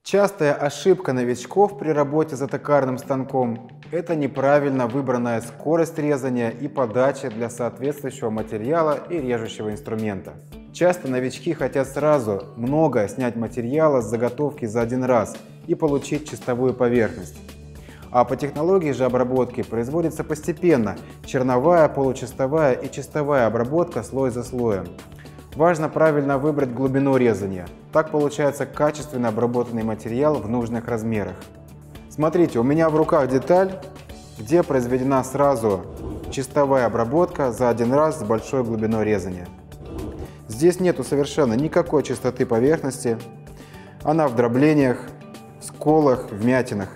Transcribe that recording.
Частая ошибка новичков при работе за токарным станком – это неправильно выбранная скорость резания и подача для соответствующего материала и режущего инструмента. Часто новички хотят сразу много снять материала с заготовки за один раз и получить чистовую поверхность. А по технологии же обработки производится постепенно – черновая, получистовая и чистовая обработка слой за слоем. Важно правильно выбрать глубину резания. Так получается качественно обработанный материал в нужных размерах. Смотрите, у меня в руках деталь, где произведена сразу чистовая обработка за один раз с большой глубиной резания. Здесь нету совершенно никакой чистоты поверхности. Она в дроблениях, сколах, вмятинах.